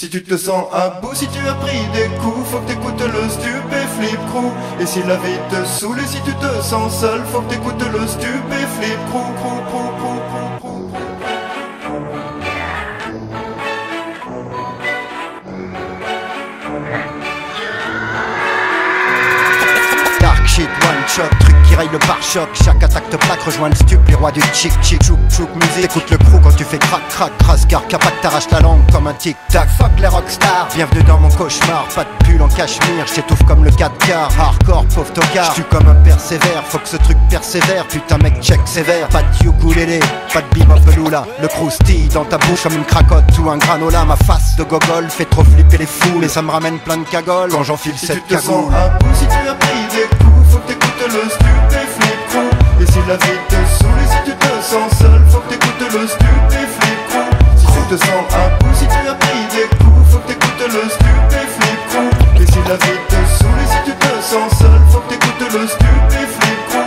Si tu te sens à bout, si tu as pris des coups, faut que t'écoutes le Stupéflip Crew. Et si la vie te saoule et si tu te sens seul, faut que t'écoutes le Stupéflip Crew. Dark shit, one shot, truc qui raye le pare-choc. Chaque attaque te plaque, rejoins le stup, les rois du chic chic. Chouk chouk musique, écoute le crew quand tu fais crac crac. Rascar, capac, t'arrache la langue comme un tic tac. Fuck les rockstars, bienvenue dans mon cauchemar. Pas de pull en cachemire, j'étouffe comme le 4 quarts. Hardcore, pauvre tocard, j'tue comme un persévère. Faut que ce truc persévère, putain mec check sévère. Pas de ukulélé, pas de bebop lula. Le croustille dans ta bouche comme une cracotte ou un granola. Ma face de gogol fait trop flipper les fous. Et ça me ramène plein de cagoles quand j'enfile Si cette tu te sens cagoule. à bout, si tu as pris des coups, faut que t'écoutes le Stupéflip Crew. Et si la vie te saoule et si tu te sens seul, faut que t'écoutes le Stupéflip Crew. Si tu te sens à bout, si tu as pris des coups, faut que t'écoutes le Stupéflip Crew. Et si la vie te saoule et si tu te sens seul, faut que t'écoutes le Stupéflip Crew.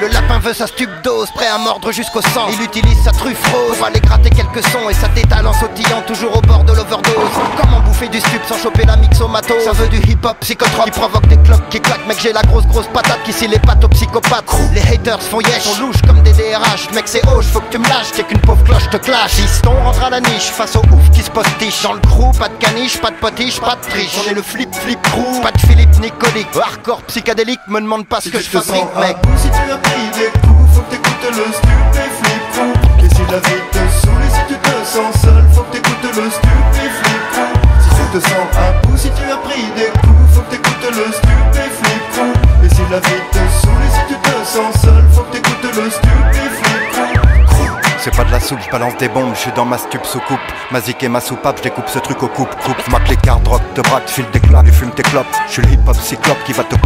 Le lapin veut sa stupdose, prêt à mordre jusqu'au sang. Il utilise sa truffe rose pour aller gratter quelques sons et sa détale en sautillant toujours au bord de l'overdose. Comment bouffer du stup sans choper la mixomato? Ça veut du hip-hop psychotrope qui provoque des cloques qui claquent. Mec j'ai la grosse patate qui scie les pattes aux psychopathes. Les haters font yesh, sont louches comme des DRH. Mec c'est hoche, faut que tu me lâches, t'es qu'une pauvre cloche te clash. Fiston rentre à la niche face au ouf qui se postiche. Dans le crew, pas de caniche, pas de potiche, pas de triche. On est le flip crew, pas de Philippe Nicolique. Hardcore psychédélique, me demande pas ce Si que tu je te sens fabrique à mec. bout, si tu as pris des coups, faut que t'écoutes le Stupéflip Crew. Et si la vie te saoule et si tu te sens seul, faut que t'écoutes le Stupéflip Crew. Si tu te sens à bout, si tu as pris des coups, faut que t'écoutes le Stupéflip Crew. Et si la vie te saoule et si tu te sens seul, faut que t'écoutes le Stupéflip Crew. C'est pas de la soupe, je balance des bombes, je suis dans ma stup sous coupe. Ma zik et ma soupape, je découpe ce truc au coupe. Mac les cartes, rock, te braque, file des claques, tu fumes tes clopes. Je suis le hip hop cyclope qui va te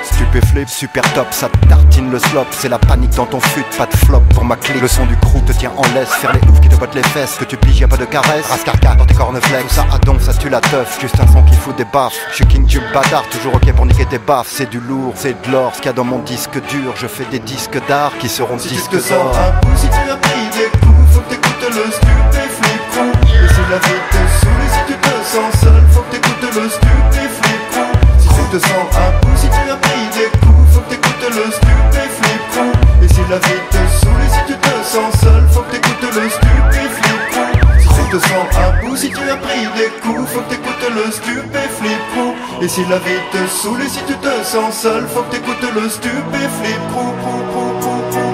Stupéflip, super top, ça te tartine le slop. C'est la panique dans ton fut, pas de flop pour ma clique. Le son du crew te tient en laisse, faire les oufs qui te bottent les fesses. Que tu piges, y'a pas de caresse, rascarca dans tes corneflex. Tout ça à don, ça tue la teuf, juste un son qui fout des baffes. Je suis king du bâtard, toujours ok pour niquer tes baffes. C'est du lourd, c'est de l'or, ce qu'il y a dans mon disque dur. Je fais des disques d'art qui seront Si tu disques te sens d'or. à bout, si tu as pris des coups, faut que t'écoutes le Stupéflip Crew. Et si la vie te saoule et si tu te sens seul, faut que t'écoutes le Stupéflip Crew. Si tu te sens à bout, si tu as pris des coups, faut que t'écoutes le Stupéflip Crew. Et si la vie te saoule et si tu te sens seul, faut que t'écoutes le Stupéflip Crew. Si tu te sens à bout, si tu as pris des coups, faut que t'écoutes le Stupéflip Crew. Et si la vie te saoule et si tu te sens seul, faut que t'écoutes le Stupéflip Crew.